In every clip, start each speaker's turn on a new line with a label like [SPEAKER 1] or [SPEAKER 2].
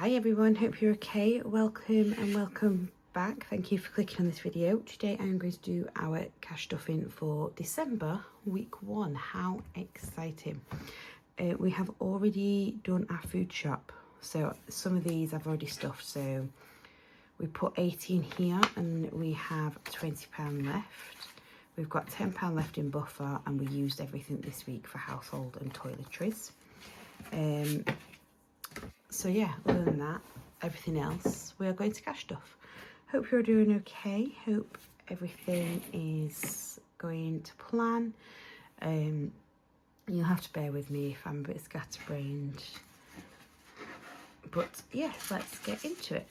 [SPEAKER 1] Hi everyone, hope you're okay. Welcome back. Thank you for clicking on this video. Today I'm going to do our cash stuffing for December week 1. How exciting. We have already done our food shop, so some of these I've already stuffed. So we put 18 here and we have £20 left. We've got £10 left in buffer and we used everything this week for household and toiletries. So yeah, other than that, everything else, we are going to cash stuff. Hope you're doing okay. Hope everything is going to plan. You'll have to bear with me if I'm a bit scatterbrained. But yeah, let's get into it.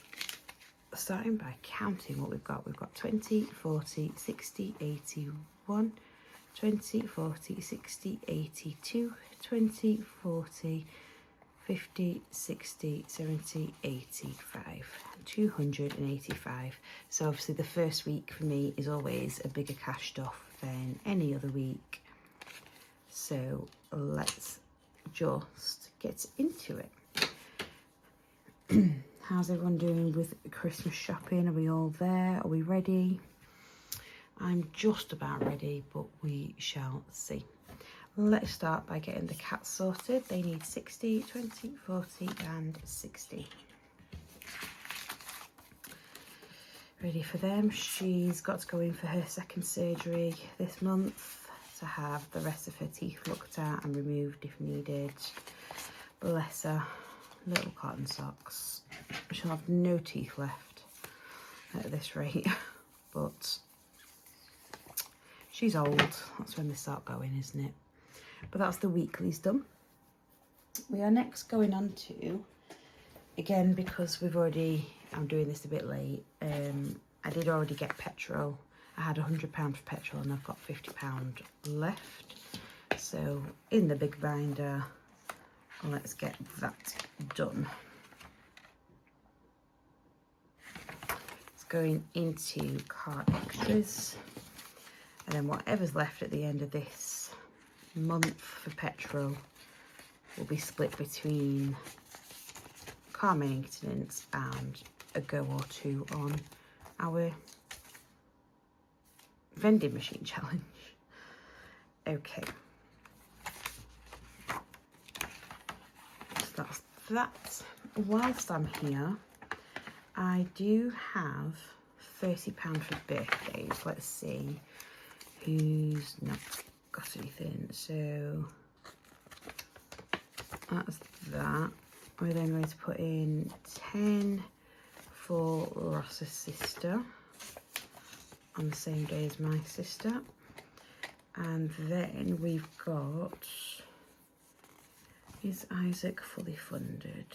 [SPEAKER 1] Starting by counting what we've got. We've got 20, 40, 60, 81, 20, 40, 60, 82, 20, 40, 50, 60, 70, 85, 285. So obviously the first week for me is always a bigger cash stuff than any other week. So let's just get into it. How's everyone doing with Christmas shopping? Are we all there? Are we ready? I'm just about ready, but we shall see. Let's start by getting the cats sorted. They need 60, 20, 40 and 60. Ready for them. She's got to go in for her second surgery this month to have the rest of her teeth looked at and removed if needed. Bless her. Little cotton socks. She'll have no teeth left at this rate, but she's old. That's when they start going, isn't it? But that's the weeklies done. We are next going on to, again, because I'm doing this a bit late, I did already get petrol. I had £100 for petrol and I've got £50 left. So in the big binder, let's get that done. It's going into car extras. And then whatever's left at the end of this month for petrol will be split between car maintenance and a go or two on our vending machine challenge. Okay, so that's that. Whilst I'm here, I do have £30 for birthdays. Let's see who's not got anything. So that's that. We're then going to put in 10 for Ross's sister on the same day as my sister. And then we've got, is Isaac fully funded?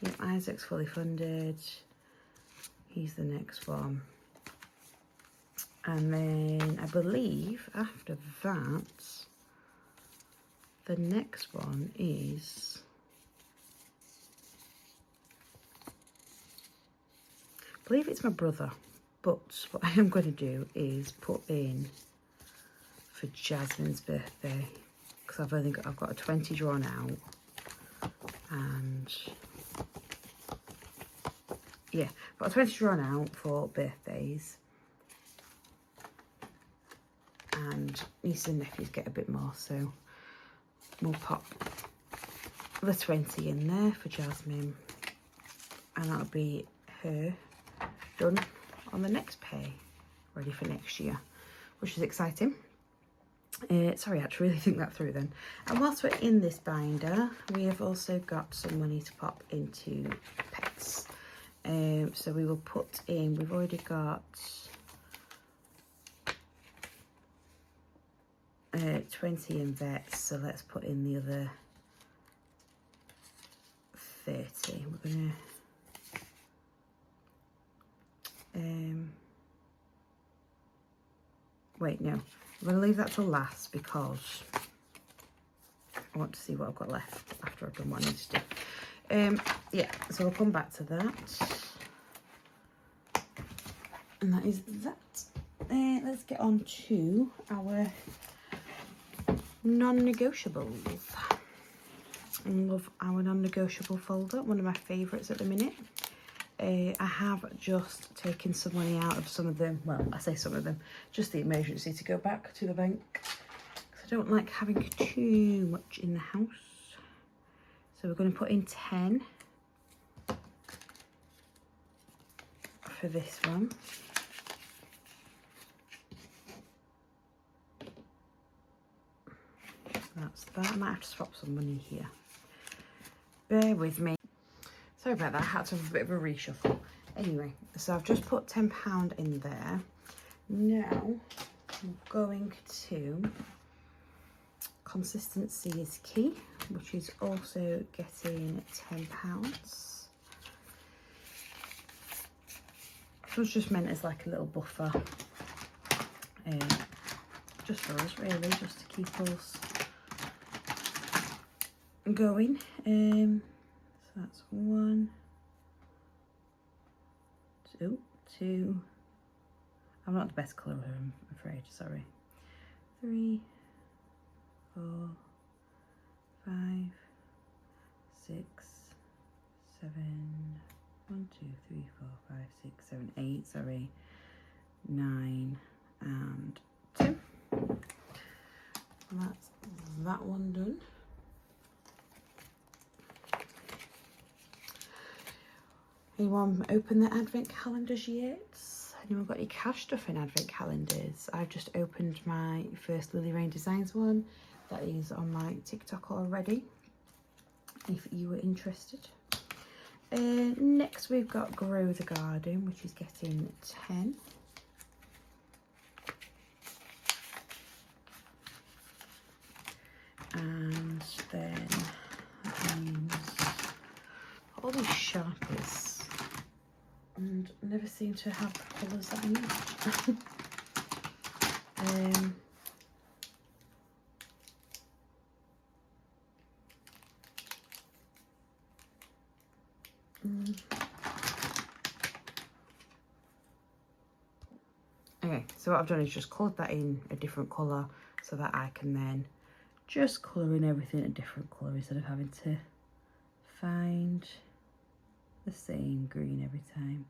[SPEAKER 1] Yep, Isaac's fully funded. He's the next one. And then I believe after that, the next one is, I believe it's my brother. But what I am going to do is put in for Jasmine's birthday, because I've got a 20 drawn out, and yeah, I've got a 20 drawn out for birthdays. And nieces and nephews get a bit more, so we'll pop the 20 in there for Jasmine, and that'll be her done on the next pay, ready for next year, which is exciting. Sorry, I had to really think that through then. And whilst we're in this binder, we have also got some money to pop into pets. So we will put in, we've already got 20 in vets, so let's put in the other 30. We're gonna wait, no, I'm gonna leave that till last because I want to see what I've got left after I've done what I need to do. Yeah, so we'll come back to that, and that is that. Let's get on to our non-negotiables. I love our non-negotiable folder, one of my favourites at the minute. I have just taken some money out of some of them. Well, I say some of them, just the emergency to go back to the bank. Because I don't like having too much in the house. So we're going to put in 10 for this one. That's that. I might have to swap some money here. Bear with me. Sorry about that, I had to have a bit of a reshuffle. Anyway, so I've just put £10 in there. Now, I'm going to consistency is key, which is also getting £10. So it's just meant as like a little buffer, just for us really, just to keep us going. So that's 1, 2. I'm not the best colour, I'm afraid, sorry. 3, 4, 5, 6, 7, 1, 2, 3, 4, 5, 6, 7, 8, sorry. 9 and 2. And that's that one done. Anyone open their advent calendars yet? Anyone got any cash stuff in advent calendars? I've just opened my first Lily Rain Designs one. That is on my TikTok already, if you were interested. Next we've got Grow the Garden, which is getting 10. And then that means all these Sharpies, and never seem to have the colours that I need. Okay, so what I've done is just coloured that in a different colour so that I can then just colour in everything a different colour instead of having to find the same green every time.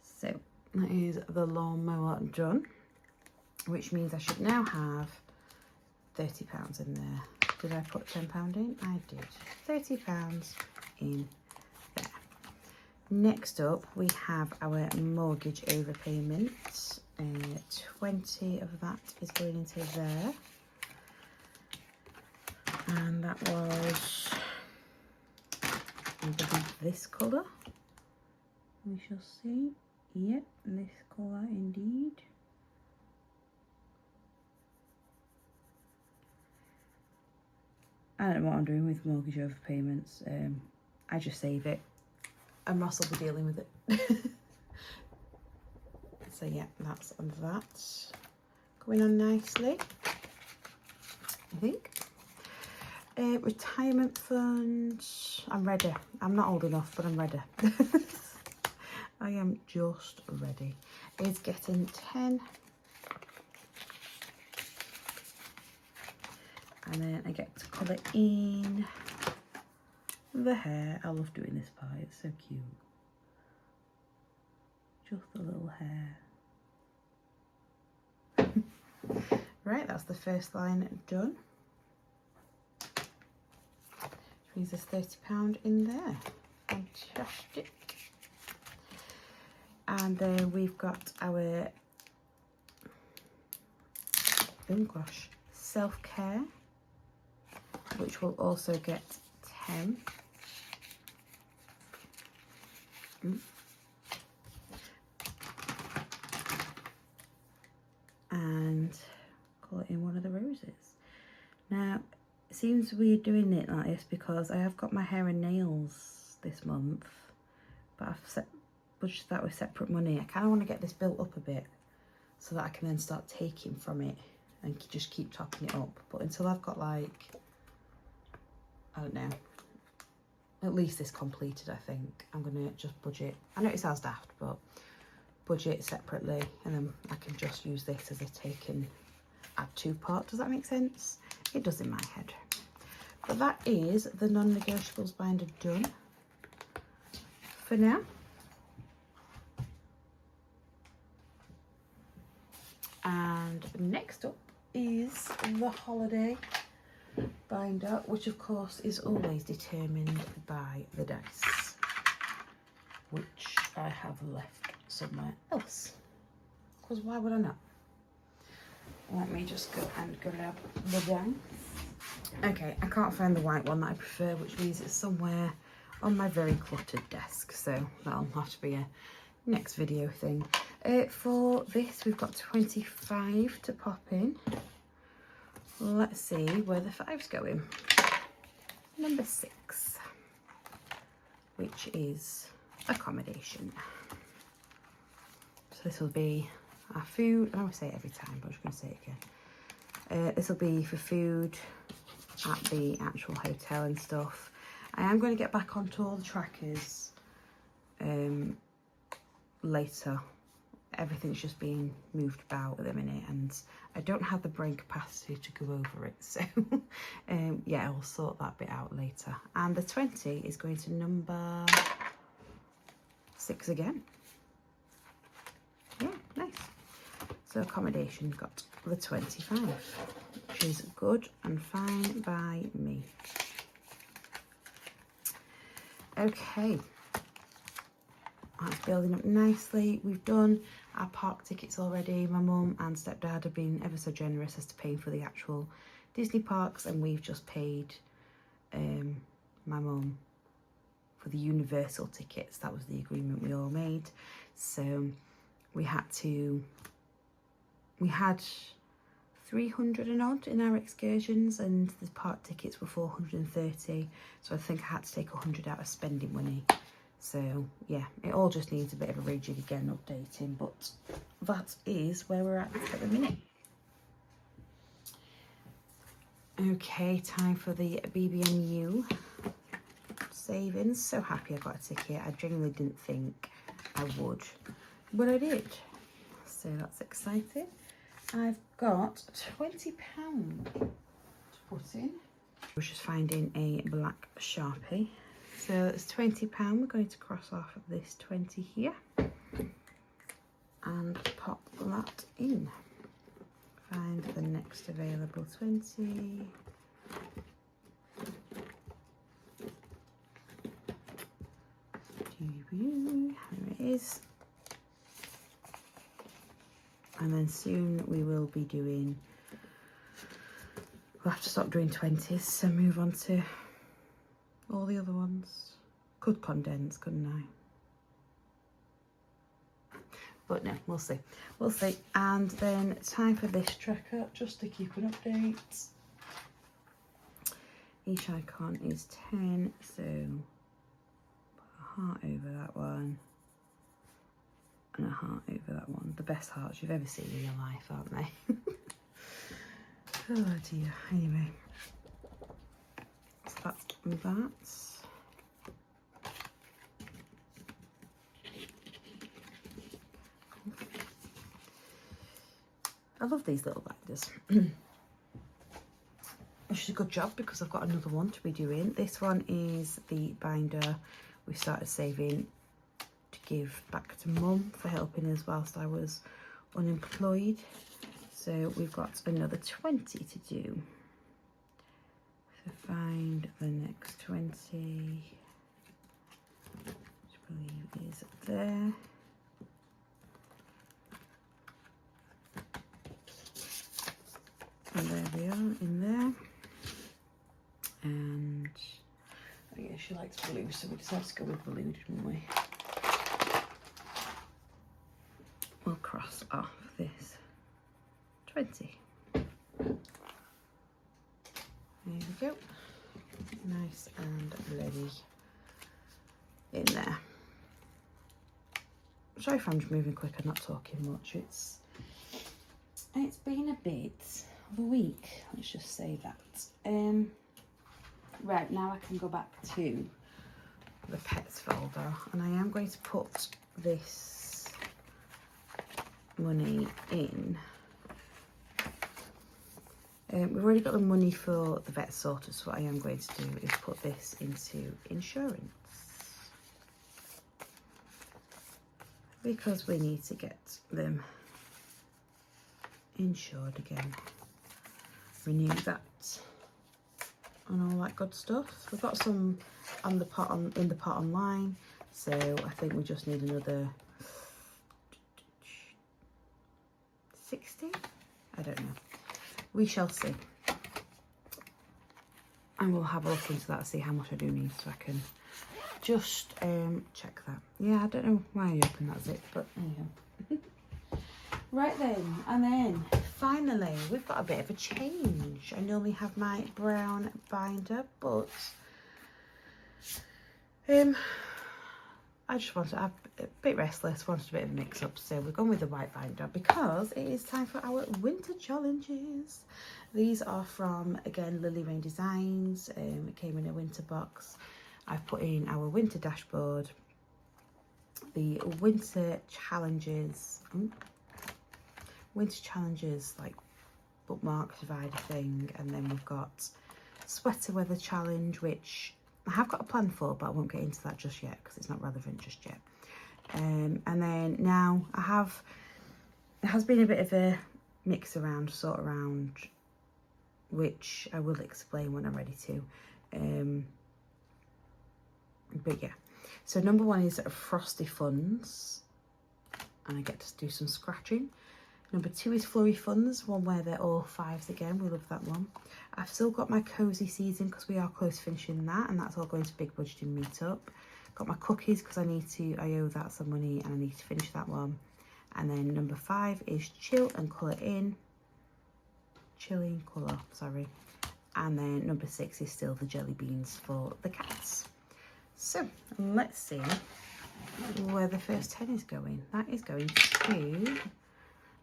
[SPEAKER 1] So that is the lawnmower done, which means I should now have £30 in there. Did I put £10 in? I did. £30 in there. Next up, we have our mortgage overpayment. 20 of that is going into there. And that was, I believe, this colour. We shall see. Yep, this colour indeed. I don't know what I'm doing with mortgage overpayments. I just save it and Ross will be dealing with it. So yeah, that's that. Going on nicely, I think. Retirement fund. I'm ready. I'm not old enough, but I'm ready. I am just ready. It's getting 10. And then I get to colour in the hair. I love doing this part, it's so cute. Just the little hair. Right, that's the first line done. Which means there's £30 in there. Fantastic. And then we've got our, oh gosh, self-care, which will also get 10. And call it in one of the roses. Now, it seems weird doing it like this because I have got my hair and nails this month, but I've budgeted that with separate money. I kind of want to get this built up a bit so that I can then start taking from it and just keep topping it up. But until I've got, like, I don't know, at least this completed, I think I'm gonna just budget. I know it sounds daft, but budget separately, and then I can just use this as a take and add 2 part. Does that make sense? It does in my head. But that is the non-negotiables binder done for now. And next up is the holiday binder, which of course is always determined by the dice, which I have left somewhere else, because why would I not? Let me just go and grab the dice. Okay, I can't find the white one that I prefer, which means it's somewhere on my very cluttered desk, so that'll have to be a next video thing. For this, we've got 25 to pop in. Let's see where the 5's going. Number 6, which is accommodation. So this will be our food. I always say it every time, but I'm just going to say it again. This will be for food at the actual hotel and stuff. I am going to get back onto all the trackers later. Everything's just being moved about at the minute, and I don't have the brain capacity to go over it, so yeah, I'll sort that bit out later. And the 20 is going to number 6 again. Yeah, nice. So accommodation got the 25, which is good and fine by me. Okay, that's building up nicely. We've done our park tickets already. My mum and stepdad have been ever so generous as to paying for the actual Disney parks, and we've just paid my mum for the Universal tickets. That was the agreement we all made. So we had 300 and odd in our excursions, and the park tickets were 430, so I think I had to take 100 out of spending money. So yeah, it all just needs a bit of a rejig again, updating, but that is where we're at the minute. Okay, time for the BB&U savings. So happy I got a ticket. I genuinely didn't think I would, but I did. So that's exciting. I've got £20 to put in. I was just finding a black Sharpie. So it's £20. We're going to cross off this 20 here and pop that in. Find the next available 20. There it is. And then soon we will be doing, we'll have to stop doing 20s, so move on to all the other ones. Could condense, couldn't I? But no, we'll see. We'll see. And then time for this tracker, just to keep an update. Each icon is 10, so put a heart over that one and a heart over that one. The best hearts you've ever seen in your life, aren't they? Oh dear. Anyway, so that's that. I love these little binders. Which is a good job because I've got another one to be doing. This one is the binder we started saving to give back to Mum for helping us whilst I was unemployed. So we've got another 20 to do. So find the next 20, which I believe is there. And there we are, in there. And oh yeah, she likes blue, so we decided to go with blue, didn't we? We'll cross off this 20. There we go. Nice and ready in there. Sorry if I'm just moving quick and not talking much. It's been a bit of a week, let's just say that. Right, now I can go back to the pets folder, and I am going to put this money in We've already got the money for the vet sorted, so what I am going to do is put this into insurance. Because we need to get them insured again. Renew that and all that good stuff. We've got some on the pot in the pot online, so I think we just need another 60. I don't know. We shall see. And we'll have a look into that, see how much I do need, so I can just check that. Yeah, I don't know why I opened that zip, but anyhow. Right then, and then finally we've got a bit of a change. I normally have my brown binder, but I just wanted to, I'm a bit restless, wanted a bit of a mix up, so we've gone with the white binder because it is time for our winter challenges. These are from, again, Lily Rain Designs. It came in a winter box. I've put in our winter dashboard, the winter challenges, like bookmark divider thing, and then we've got sweater weather challenge, which I have got a plan for, but I won't get into that just yet because it's not relevant just yet. And then now it has been a bit of a mix around, sort around, which I will explain when I'm ready to. But yeah, so number one is Frosty Funds, and I get to do some scratching. Number two is Flurry Funds, one where they're all fives again. We love that one. I've still got my cozy season because we are close to finishing that, and that's all going to Big Budgeting Meetup. Got my cookies because I owe that some money and I need to finish that one. And then number five is Chill and Colour In. Chilling Colour, sorry. And then number six is still the jelly beans for the cats. So let's see where the first 10 is going. That is going to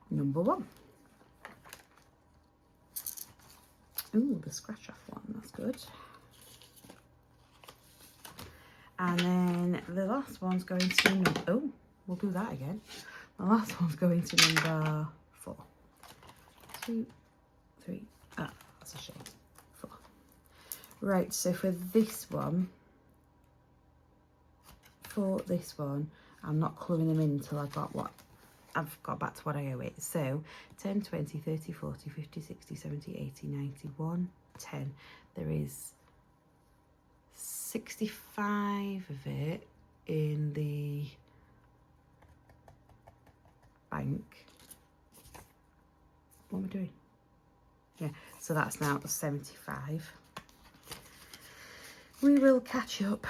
[SPEAKER 1] number one. Ooh, the scratch off one, that's good. And then the last one's going to oh, we'll do that again. The last one's going to number 4. 2, 3, that's a shame. 4. Right, so for this one, I'm not cluing them in until I've got back to what I owe it. So 10, 20, 30, 40, 50, 60, 70, 80, 90, 1, 10. There is 65 of it in the bank. What am I doing? Yeah, so that's now 75. We will catch up,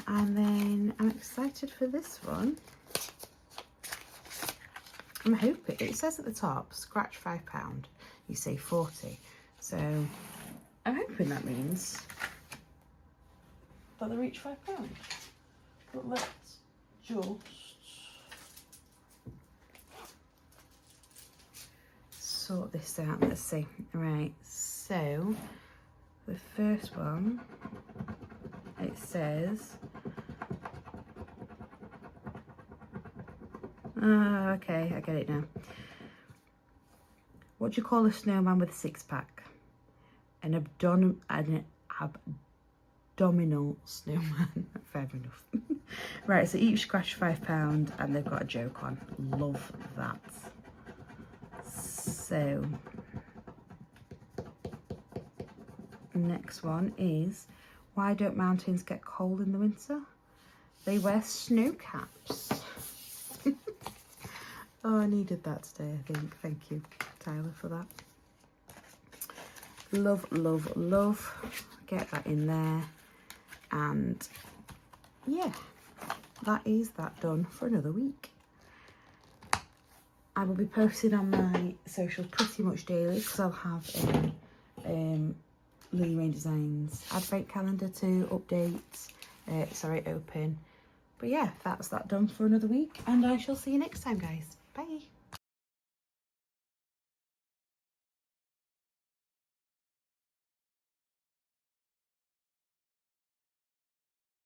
[SPEAKER 1] and then I'm excited for this one. I'm hoping, it says at the top, scratch £5, you say 40. So I'm hoping that means that they reach £5. But let's just sort this out. Let's see. Right, so the first one, it says, okay, I get it now. What do you call a snowman with a six-pack? An abdominal snowman. Fair enough. Right, so each scratch £5 and they've got a joke on. Love that. So, next one is, why don't mountains get cold in the winter? They wear snow caps. Oh, I needed that today, I think. Thank you, Tyler, for that. Love, love, love. Get that in there. And yeah, that is that done for another week. I will be posting on my socials pretty much daily because I'll have a Lily Rain Designs advent calendar to update, open. But yeah, that's that done for another week, and I shall see you next time, guys. Bye.